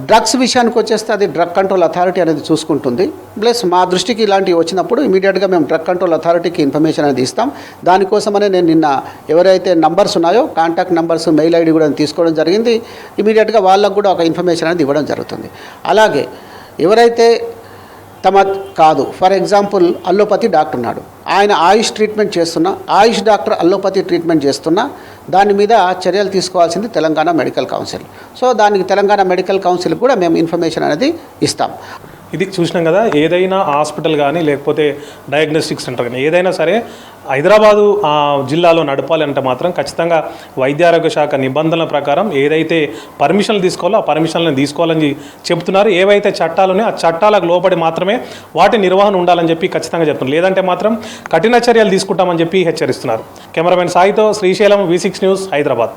Speaker 5: డ్రగ్స్ విషయానికి వచ్చేస్తే అది డ్రగ్ కంట్రోల్ అథారిటీ అనేది చూసుకుంటుంది. ప్లస్ మా దృష్టికి ఇలాంటివి వచ్చినప్పుడు ఇమీడియట్గా మేము డ్రగ్ కంట్రోల్ అథారిటీకి ఇన్ఫర్మేషన్ అనేది ఇస్తాం. దానికోసమనే నేను నిన్న ఎవరైతే నంబర్స్ ఉన్నాయో కాంటాక్ట్ నంబర్స్, మెయిల్ ఐడి కూడా తీసుకోవడం జరిగింది. ఇమీడియట్గా వాళ్ళకు కూడా ఒక ఇన్ఫర్మేషన్ అనేది ఇవ్వడం జరుగుతుంది. అలాగే ఎవరైతే తమ కాదు. ఫర్ ఎగ్జాంపుల్ అల్లోపతి డాక్టర్ ఉన్నాడు, ఆయన ఆయుష్ ట్రీట్మెంట్ చేస్తున్నా, ఆయుష్ డాక్టర్ అల్లోపతి ట్రీట్మెంట్ చేస్తున్నా దాని మీద చర్యలు తీసుకోవాల్సింది తెలంగాణ మెడికల్ కౌన్సిల్. సో దానికి తెలంగాణ మెడికల్ కౌన్సిల్ కూడా మేము ఇన్ఫర్మేషన్ అనేది ఇస్తాం.
Speaker 4: ఇది చూసినాం కదా, ఏదైనా హాస్పిటల్ కానీ లేకపోతే డయాగ్నోస్టిక్ సెంటర్ కానీ ఏదైనా సరే హైదరాబాదు జిల్లాలో నడపాలి అంటే మాత్రం ఖచ్చితంగా వైద్య ఆరోగ్య శాఖ నిబంధనల ప్రకారం ఏదైతే పర్మిషన్లు తీసుకోవాలో ఆ పర్మిషన్లను తీసుకోవాలని చెప్తున్నారు. ఏవైతే చట్టాలు ఉన్నాయో ఆ చట్టాలకు లోబడి మాత్రమే వాటి నిర్వహణ ఉండాలని చెప్పి ఖచ్చితంగా చెప్తున్నారు. లేదంటే మాత్రం కఠిన చర్యలు తీసుకుంటామని చెప్పి హెచ్చరిస్తున్నారు. కెమెరామెన్ సాయితో శ్రీశైలం, V6 న్యూస్, హైదరాబాద్.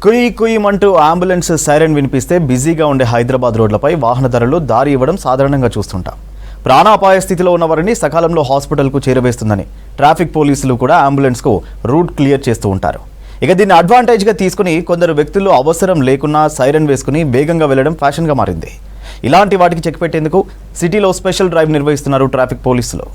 Speaker 1: కుయి కుయిమంటూ అంబులెన్స్ సైరన్ వినిపిస్తే బిజీగా ఉండే హైదరాబాద్ రోడ్లపై వాహనదారులు దారి ఇవ్వడం సాధారణంగా చూస్తుంటాం. ప్రాణాపాయ స్థితిలో ఉన్నవారిని సకాలంలో హాస్పిటల్కు చేరవేస్తుందని ట్రాఫిక్ పోలీసులు కూడా అంబులెన్స్కు రూట్ క్లియర్ చేస్తూ ఉంటారు. ఇక దీన్ని అడ్వాంటేజ్గా తీసుకుని కొందరు వ్యక్తులు అవసరం లేకున్నా సైరన్ వేసుకుని వేగంగా వెళ్లడం ఫ్యాషన్గా మారింది. ఇలాంటి వాటికి చెక్ పెట్టేందుకు సిటీలో స్పెషల్ డ్రైవ్ నిర్వహిస్తున్నారు ట్రాఫిక్ పోలీసులు.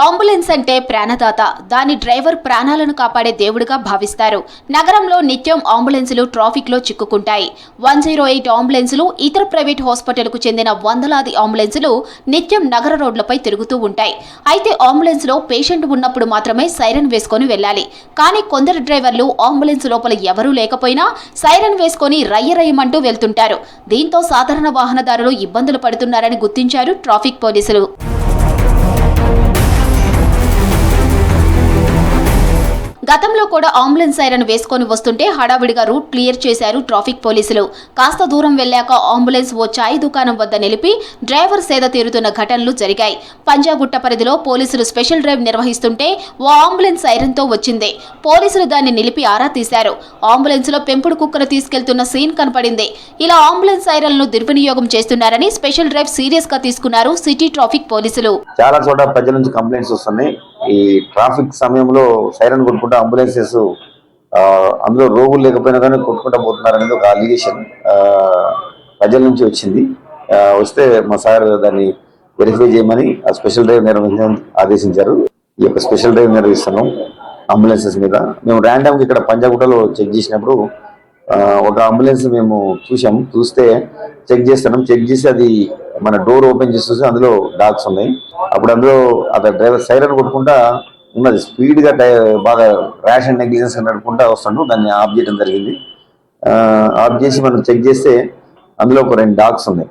Speaker 6: అంబులెన్స్ అంటే ప్రాణదాత, దాని డ్రైవర్ ప్రాణాలను కాపాడే దేవుడిగా భావిస్తారు. నగరంలో నిత్యం అంబులెన్సులు ట్రాఫిక్లో చిక్కుకుంటాయి. 108 అంబులెన్సులు, ఇతర ప్రైవేట్ హాస్పిటల్కు చెందిన వందలాది అంబులెన్సులు నిత్యం నగర రోడ్లపై తిరుగుతూ ఉంటాయి. అయితే అంబులెన్స్లో పేషెంట్ ఉన్నప్పుడు మాత్రమే సైరన్ వేసుకొని వెళ్ళాలి. కానీ కొందరు డ్రైవర్లు అంబులెన్స్ లోపల ఎవరూ లేకపోయినా సైరన్ వేసుకొని రయ్యరయ్యమంటూ వెళ్తుంటారు. దీంతో సాధారణ వాహనదారులు ఇబ్బందులు పడుతున్నారని గుర్తించారు ట్రాఫిక్ పోలీసులు. గతంలో కూడా అంబులెన్స్ సైరన్ వేసుకొని వస్తుంటే హడావిడిగా రూట్ క్లియర్ చేశారు ట్రాఫిక్ పోలీసులు. కాస్త దూరం వెళ్లాక అంబులెన్స్ ఓ చాయ్ దుకాణం వద్ద నిలిపి డ్రైవర్ సేద తీరుతున్న ఘటనలు జరిగాయి. పంజాగుట్ట పరిధిలో పోలీసులు స్పెషల్ డ్రైవ్ నిర్వహిస్తుంటే ఓ అంబులెన్స్ సైరన్తో వచ్చింది. పోలీసులు దాన్ని నిలిపి ఆరా తీశారు. అంబులెన్స్ లో పెంపుడు కుక్కను తీసుకెళ్తున్న సీన్ కనపడింది. ఇలా అంబులెన్స్ సైరన్లను దుర్వినియోగం చేస్తున్నారని స్పెషల్ డ్రైవ్ సీరియస్ గా తీసుకున్నారు సిటీ ట్రాఫిక్ పోలీసులు.
Speaker 7: చాలా చోట ప్రజల నుంచి కంప్లైంట్స్ వస్తున్నాయి. ఈ ట్రాఫిక్ సమయంలో సైరన్ కొట్టుకుంటూ అంబులెన్సెస్ అందులో రోగులు లేకపోయినా కానీ కొట్టుకుంటూ పోతున్నారు అనేది ఒక అలిగేషన్ ప్రజల నుంచి వచ్చింది. వస్తే మా సార్ దాన్ని వెరిఫై చేయమని ఆ స్పెషల్ డ్రైవ్ నిర్వహించని ఆదేశించారు. ఈ యొక్క స్పెషల్ డ్రైవ్ నిర్వహిస్తున్నాం అంబులెన్సెస్ మీద. మేము ర్యాండమ్గా ఇక్కడ పంజాగుట్టలో చెక్ చేసినప్పుడు ఒక అంబులెన్స్ మేము చూస్తే చెక్ చేసి అది మన డోర్ ఓపెన్ చేసి చూసి అందులో డాగ్స్ ఉన్నాయి. అప్పుడు అందులో అతను డ్రైవర్ సైరన్ కొట్టుకుంటా ఉన్నది, స్పీడ్గా బాగా ర్యాష్ అండ్ నెగ్లిజెన్స్ నడుపుకుంటా వస్తాడు. దాన్ని ఆఫ్ చేయడం జరిగింది. ఆఫ్ చేసి మనం చెక్ చేస్తే అందులో ఒక 2 డాగ్స్ ఉన్నాయి.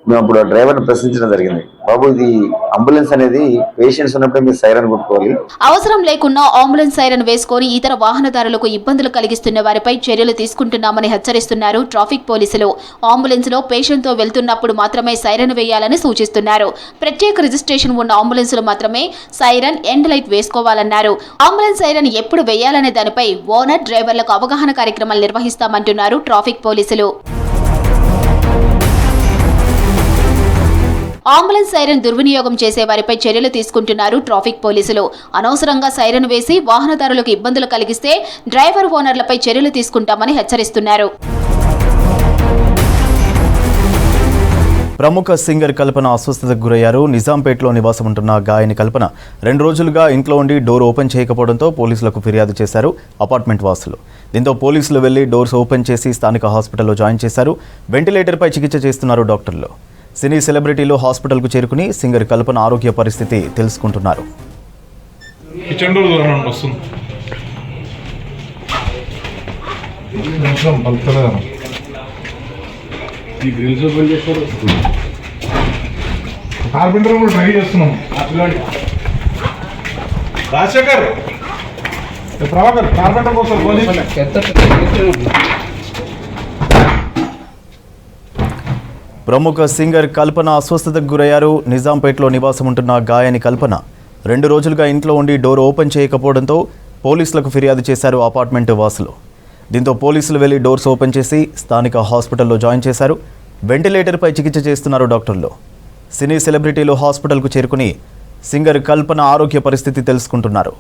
Speaker 7: మేము అప్పుడు ఆ డ్రైవర్ని ప్రశ్నించడం జరిగింది. బాబు, ఇది అంబులెన్స్ అనేది పేషెంట్స్ ఉన్నప్పుడే మీరు సైరన్ కొట్టుకోవాలి.
Speaker 6: అవసరం లేకున్నా అంబులెన్స్ సైరన్ వేసుకొని ఇతర వాహనదారులకు ఇబ్బందులు కలిగిస్తున్న వారిపై చర్యలు తీసుకుంటున్నామని హెచ్చరిస్తున్నారు ట్రాఫిక్ పోలీసులు. అంబులెన్స్ లో పేషెంట్ తో వెళ్తున్నప్పుడు మాత్రమే సైరన్ వేయాలని సూచిస్తున్నారు. ప్రత్యేక రిజిస్ట్రేషన్ ఉన్న అంబులెన్సులు మాత్రమే సైరన్, ఎండ్ లైట్ వేసుకోవాలన్నారు. అంబులెన్స్ సైరన్ ఎప్పుడు వేయాలనే దానిపై ఓనర్, డ్రైవర్లకు అవగాహన కార్యక్రమాలు నిర్వహిస్తామంటున్నారు ట్రాఫిక్ పోలీసులు. అంబులెన్స్ సైరన్ దుర్వినియోగం చేసే వారిపై చర్యలు తీసుకుంటున్నారు ట్రాఫిక్ పోలీసులు. అనవసరంగా సైరన్ వేసి వాహనదారులకు ఇబ్బందులు కలిగిస్తే డ్రైవర్, ఓనర్లపై చర్యలు తీసుకుంటామని హెచ్చరిస్తున్నారు.
Speaker 1: ప్రముఖ సింగర్ కల్పన అస్వస్థతకు గురయ్యారు. నిజాంపేటలో నివాసం ఉంటున్న గాయని కల్పన 2 రోజులుగా ఇంట్లో ఉండి డోర్ ఓపెన్ చేయకపోవడంతో పోలీసులకు ఫిర్యాదు చేశారు అపార్ట్మెంట్ వాసులు. దీంతో పోలీసులు వెళ్లి డోర్స్ ఓపెన్ చేసి స్థానిక హాస్పిటల్లో జాయిన్ చేశారు. వెంటిలేటర్పై చికిత్స చేస్తున్నారు డాక్టర్లు. సినీ సెలబ్రిటీలు హాస్పిటల్కు చేరుకుని సింగర్ కల్పన ఆరోగ్య పరిస్థితి తెలుసుకుంటున్నారు. ప్రముఖ సింగర్ కల్పన అస్వస్థతకు గురయ్యారు. నిజాంపేటలో నివాసం ఉంటున్న గాయని కల్పన 2 రోజులుగా ఇంట్లో ఉండి డోర్ ఓపెన్ చేయకపోవడంతో పోలీసులకు ఫిర్యాదు చేశారు అపార్ట్మెంట్ వాసులు. దీంతో పోలీసులు వెళ్లి డోర్స్ ఓపెన్ చేసి స్థానిక హాస్పిటల్లో జాయిన్ చేశారు. వెంటిలేటర్పై చికిత్స చేస్తున్నారు డాక్టర్లు. సినీ సెలబ్రిటీలు హాస్పిటల్కు చేరుకుని సింగర్ కల్పన ఆరోగ్య పరిస్థితి తెలుసుకుంటున్నారు.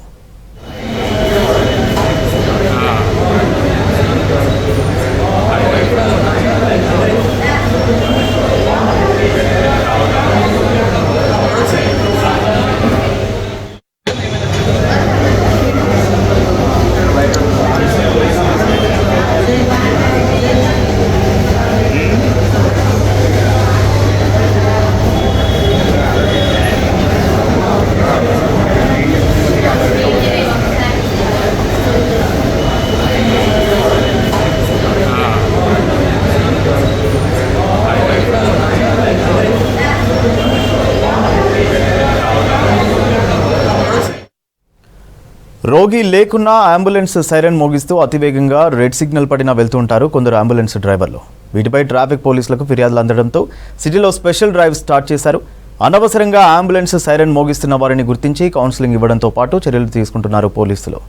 Speaker 1: రోగి లేకున్నా అంబులెన్స్ సైరన్ మోగిస్తూ అతివేగంగా రెడ్ సిగ్నల్ పడినా వెళ్తుంటారు కొందరు అంబులెన్స్ డ్రైవర్లు. వీటిపై ట్రాఫిక్ పోలీసులకు ఫిర్యాదులు అందడంతో సిటీలో స్పెషల్ డ్రైవ్ స్టార్ట్ చేశారు. అనవసరంగా అంబులెన్స్ సైరన్ మోగిస్తున్న వారిని గుర్తించి కౌన్సిలింగ్ ఇవ్వడంతో పాటు చర్యలు తీసుకుంటున్నారు పోలీసులు.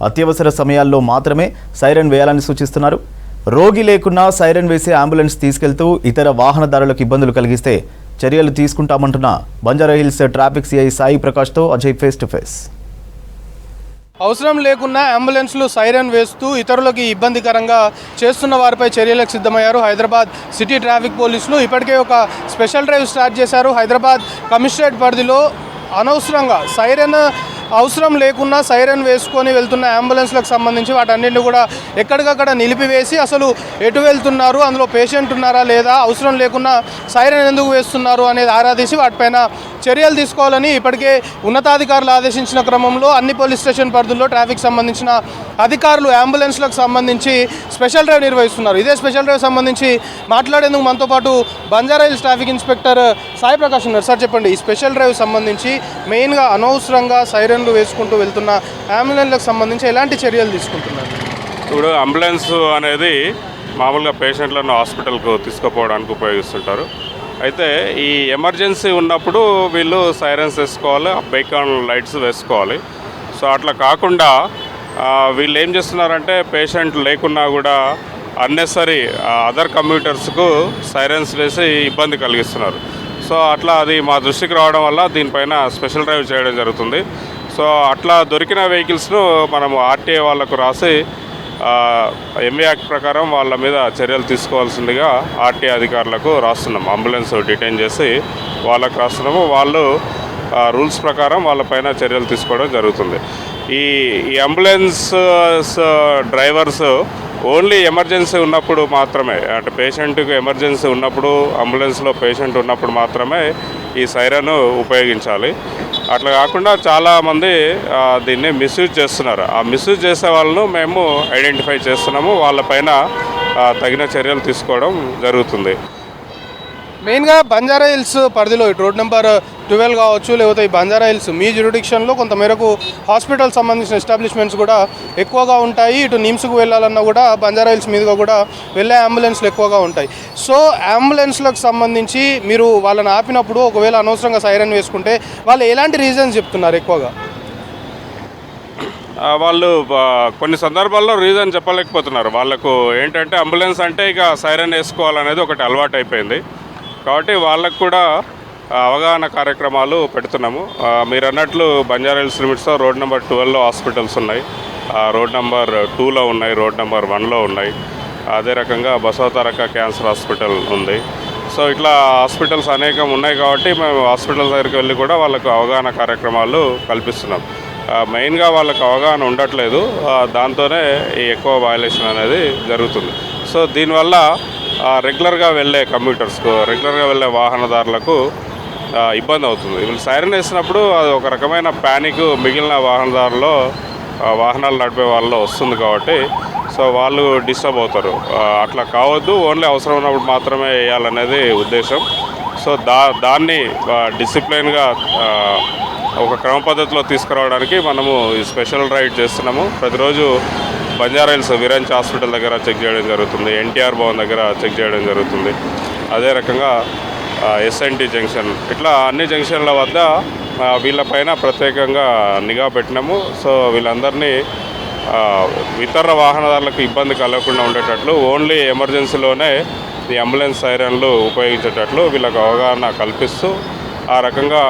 Speaker 1: అత్యవసర సమయాల్లో మాత్రమే సైరన్ వేయాలని సూచిస్తున్నారు. రోగి లేకున్నా సైరన్ వేసి అంబులెన్స్ తీసుకెళ్తూ ఇతర వాహనదారులకు ఇబ్బందులు కలిగిస్తే చర్యలు తీసుకుంటామంటున్న బంజారాహిల్స్ ట్రాఫిక్ సిఐ సాయి ప్రకాష్తో అజయ్ ఫేస్ టు ఫేస్.
Speaker 8: అవసరం లేకున్నా అంబులెన్స్లు సైరన్ వేస్తూ ఇతరులకి ఇబ్బందికరంగా చేస్తున్న వారిపై చర్యలకు సిద్ధమయ్యారు హైదరాబాద్ సిటీ ట్రాఫిక్ పోలీసులు. ఇప్పటికే ఒక స్పెషల్ డ్రైవ్ స్టార్ట్ చేశారు. హైదరాబాద్ కమిషనరేట్ పరిధిలో అనవసరంగా సైరన్ అవసరం లేకున్నా సైరన్ వేసుకొని వెళ్తున్న అంబులెన్స్లకు సంబంధించి వాటన్నింటినీ కూడా ఎక్కడికక్కడ నిలిపివేసి అసలు ఎటు వెళ్తున్నారు, అందులో పేషెంట్ ఉన్నారా లేదా, అవసరం లేకున్నా సైరన్ ఎందుకు వేస్తున్నారు అనేది ఆరాధీసి వాటిపైన చర్యలు తీసుకోవాలని ఇప్పటికే ఉన్నతాధికారులు ఆదేశించిన క్రమంలో అన్ని పోలీస్ స్టేషన్ పరిధుల్లో ట్రాఫిక్ సంబంధించిన అధికారులు అంబులెన్స్లకు సంబంధించి స్పెషల్ డ్రైవ్ నిర్వహిస్తున్నారు. ఇదే స్పెషల్ డ్రైవ్ సంబంధించి మాట్లాడేందుకు మనతో పాటు బంజారాహిల్స్ ట్రాఫిక్ ఇన్స్పెక్టర్ సాయి ప్రకాష్ ఉన్నారు. సార్ చెప్పండి, ఈ స్పెషల్ డ్రైవ్ సంబంధించి మెయిన్గా అనవసరంగా సైరన్లు వేసుకుంటూ వెళ్తున్న అంబులెన్స్లకు సంబంధించి ఎలాంటి చర్యలు తీసుకుంటున్నారు?
Speaker 9: ఇప్పుడు అంబులెన్స్ అనేది మామూలుగా పేషెంట్లను హాస్పిటల్కు తీసుకుపోవడానికి ఉపయోగిస్తుంటారు. అయితే ఈ ఎమర్జెన్సీ ఉన్నప్పుడు వీళ్ళు సైరన్స్ వేసుకోవాలి, బైకాన్ లైట్స్ వేసుకోవాలి. సో అట్లా కాకుండా వీళ్ళు ఏం చేస్తున్నారంటే పేషెంట్ లేకున్నా కూడా అన్నెసరీ అదర్ కమ్యూటర్స్కు సైరన్స్ వేసి ఇబ్బంది కలిగిస్తున్నారు. సో అట్లా అది మా దృష్టికి రావడం వల్ల దీనిపైన స్పెషల్ డ్రైవ్ చేయడం జరుగుతుంది. సో అట్లా దొరికిన వెహికల్స్ను మనము ఆర్టీఏ వాళ్ళకు రాసి ఎంఏ యాక్ట్ ప్రకారం వాళ్ళ మీద చర్యలు తీసుకోవాల్సిందిగా ఆర్టీఏ అధికారులకు రాస్తున్నాము. అంబులెన్స్ డిటైన్ చేసి వాళ్ళకు రాస్తున్నాము. వాళ్ళు రూల్స్ ప్రకారం వాళ్ళపైన చర్యలు తీసుకోవడం జరుగుతుంది. ఈ అంబులెన్స్ డ్రైవర్స్ ఓన్లీ ఎమర్జెన్సీ ఉన్నప్పుడు మాత్రమే, అంటే పేషెంట్కి ఎమర్జెన్సీ ఉన్నప్పుడు అంబులెన్స్లో పేషెంట్ ఉన్నప్పుడు మాత్రమే ఈ సైరన్ ఉపయోగించాలి. అట్లా కాకుండా చాలామంది దీన్ని మిస్యూజ్ చేస్తున్నారు. ఆ మిస్యూజ్ చేసే వాళ్ళను మేము ఐడెంటిఫై చేస్తున్నాము. వాళ్ళపైన తగిన చర్యలు తీసుకోవడం జరుగుతుంది.
Speaker 8: మెయిన్గా బంజారాహిల్స్ పరిధిలో ఇటు రోడ్ నెంబర్ 12 కావచ్చు, లేకపోతే ఈ బంజారాహిల్స్ మీ జ్యూరిడిక్షన్లో కొంతమేరకు హాస్పిటల్ సంబంధించిన ఎస్టాబ్లిష్మెంట్స్ కూడా ఎక్కువగా ఉంటాయి. ఇటు నిమ్స్కు వెళ్ళాలన్నా కూడా బంజారాహిల్స్ మీదుగా కూడా వెళ్ళే అంబులెన్స్లు ఎక్కువగా ఉంటాయి. సో అంబులెన్స్లకు సంబంధించి మీరు వాళ్ళని ఆపినప్పుడు ఒకవేళ అనవసరంగా సైరన్ వేసుకుంటే వాళ్ళు ఎలాంటి రీజన్స్ చెప్తున్నారు ఎక్కువగా?
Speaker 9: వాళ్ళు కొన్ని సందర్భాల్లో రీజన్ చెప్పలేకపోతున్నారు. వాళ్ళకు ఏంటంటే అంబులెన్స్ అంటే ఇక సైరన్ వేసుకోవాలనేది ఒకటి అలవాటు అయిపోయింది. కాబట్టి వాళ్ళకు కూడా అవగాహన కార్యక్రమాలు పెడుతున్నాము. మీరు అన్నట్లు బంజారాహిల్స్ లిమిట్స్లో రోడ్ నెంబర్ 12లో హాస్పిటల్స్ ఉన్నాయి, రోడ్ నెంబర్ 2లో ఉన్నాయి, రోడ్ నెంబర్ 1లో ఉన్నాయి. అదే రకంగా బసవతారక క్యాన్సర్ హాస్పిటల్ ఉంది. సో ఇట్లా హాస్పిటల్స్ అనేకం ఉన్నాయి. కాబట్టి మేము హాస్పిటల్ దగ్గరికి వెళ్ళి కూడా వాళ్ళకు అవగాహన కార్యక్రమాలు కల్పిస్తున్నాం. మెయిన్గా వాళ్ళకు అవగాహన ఉండట్లేదు, దాంతోనే ఈ ఎక్కువ వయలేషన్ అనేది జరుగుతుంది. సో దీనివల్ల రెగ్యులర్గా వెళ్ళే కమ్యూటర్స్కు, రెగ్యులర్గా వెళ్ళే వాహనదారులకు ఇబ్బంది అవుతుంది. వీళ్ళు సైరన్ వేసినప్పుడు అది ఒక రకమైన ప్యానిక్ మిగిలిన వాహనాలు నడిపే వాళ్ళలో వస్తుంది. కాబట్టి సో వాళ్ళు డిస్టర్బ్ అవుతారు. అట్లా కావద్దు, ఓన్లీ అవసరం ఉన్నప్పుడు మాత్రమే వేయాలనేది ఉద్దేశం. సో దాన్ని డిసిప్లిన్గా ఒక క్రమ పద్ధతిలో తీసుకురావడానికి మనము ఈ స్పెషల్ రైడ్ చేస్తున్నాము. ప్రతిరోజు బంజారాహిల్స్ విరంచ్ హాస్పిటల్ దగ్గర చెక్ చేయడం జరుగుతుంది, ఎన్టీఆర్ భవన్ దగ్గర చెక్ చేయడం జరుగుతుంది. అదే రకంగా ఎస్ఎన్టీ జంక్షన్, ఇట్లా అన్ని జంక్షన్ల వద్ద వీళ్ళపైన ప్రత్యేకంగా నిఘా పెట్టినాము. సో వీళ్ళందరినీ ఇతర వాహనదారులకు ఇబ్బంది కలగకుండా ఉండేటట్లు, ఓన్లీ ఎమర్జెన్సీలోనే ఈ అంబులెన్స్ సైరన్లు ఉపయోగించేటట్లు వీళ్ళకు అవగాహన కల్పిస్తూ ఆ రకంగా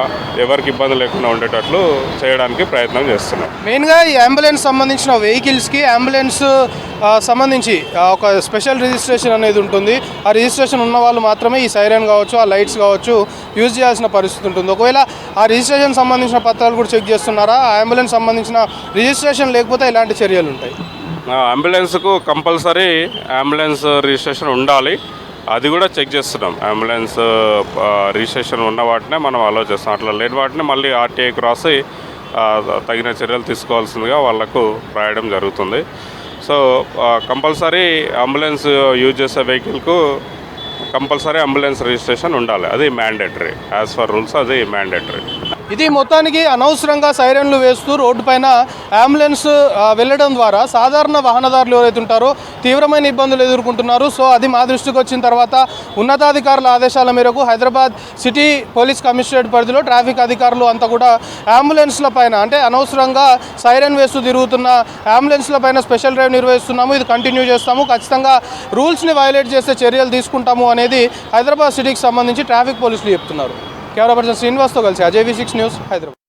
Speaker 9: ఎవరికి ఇబ్బంది లేకుండా ఉండేటట్లు చేయడానికి ప్రయత్నం చేస్తున్నాం.
Speaker 8: మెయిన్గా ఈ అంబులెన్స్ సంబంధించిన వెహికల్స్కి అంబులెన్స్ సంబంధించి ఒక స్పెషల్ రిజిస్ట్రేషన్ అనేది ఉంటుంది. ఆ రిజిస్ట్రేషన్ ఉన్న వాళ్ళు మాత్రమే ఈ సైరన్ కావచ్చు, ఆ లైట్స్ కావచ్చు యూజ్ చేయాల్సిన పరిస్థితి ఉంటుంది. ఒకవేళ ఆ రిజిస్ట్రేషన్ సంబంధించిన పత్రాలు కూడా చెక్ చేస్తున్నారా? ఆ అంబులెన్స్ సంబంధించిన రిజిస్ట్రేషన్ లేకపోతే ఎలాంటి చర్యలు ఉంటాయి?
Speaker 9: అంబులెన్స్కు కంపల్సరీ అంబులెన్స్ రిజిస్ట్రేషన్ ఉండాలి. అది కూడా చెక్ చేస్తున్నాం. అంబులెన్స్ రిజిస్ట్రేషన్ ఉన్న వాటినే మనం అలో చేస్తాం. అట్లా లేని వాటిని మళ్ళీ ఆర్టీఐకి రాసి తగిన చర్యలు తీసుకోవాల్సిందిగా వాళ్లకు రాయడం జరుగుతుంది. సో కంపల్సరీ అంబులెన్స్ యూజ్ చేసే వెహికల్కు కంపల్సరీ అంబులెన్స్ రిజిస్ట్రేషన్ ఉండాలి. అది మ్యాండేటరీ, యాజ్ ఫర్ రూల్స్ అది మ్యాండేటరీ.
Speaker 8: ఇది మొత్తానికి అనవసరంగా సైరన్లు వేస్తూ రోడ్డు పైన అంబులెన్స్ వెళ్ళడం ద్వారా సాధారణ వాహనదారులు ఎవరైతే ఉంటారో తీవ్రమైన ఇబ్బందులు ఎదుర్కొంటున్నారు. సో అది మా దృష్టికి వచ్చిన తర్వాత ఉన్నతాధికారుల ఆదేశాల మేరకు హైదరాబాద్ సిటీ పోలీస్ కమిషనరేట్ పరిధిలో ట్రాఫిక్ అధికారులు అంతా కూడా అంబులెన్స్ల పైన అంటే అనవసరంగా సైరన్ వేస్తూ తిరుగుతున్న అంబులెన్స్ల పైన స్పెషల్ డ్రైవ్ నిర్వహిస్తున్నాము. ఇది కంటిన్యూ చేస్తాము. ఖచ్చితంగా రూల్స్ని వైలేట్ చేసే చర్యలు తీసుకుంటాము అనేది హైదరాబాద్ సిటీకి సంబంధించి ట్రాఫిక్ పోలీసులు చెప్తున్నారు. కెమెరా పర్సన్ శ్రీనివాస్తో కలిసి అజయ్ V6 న్యూస్, హైదరాబాద్.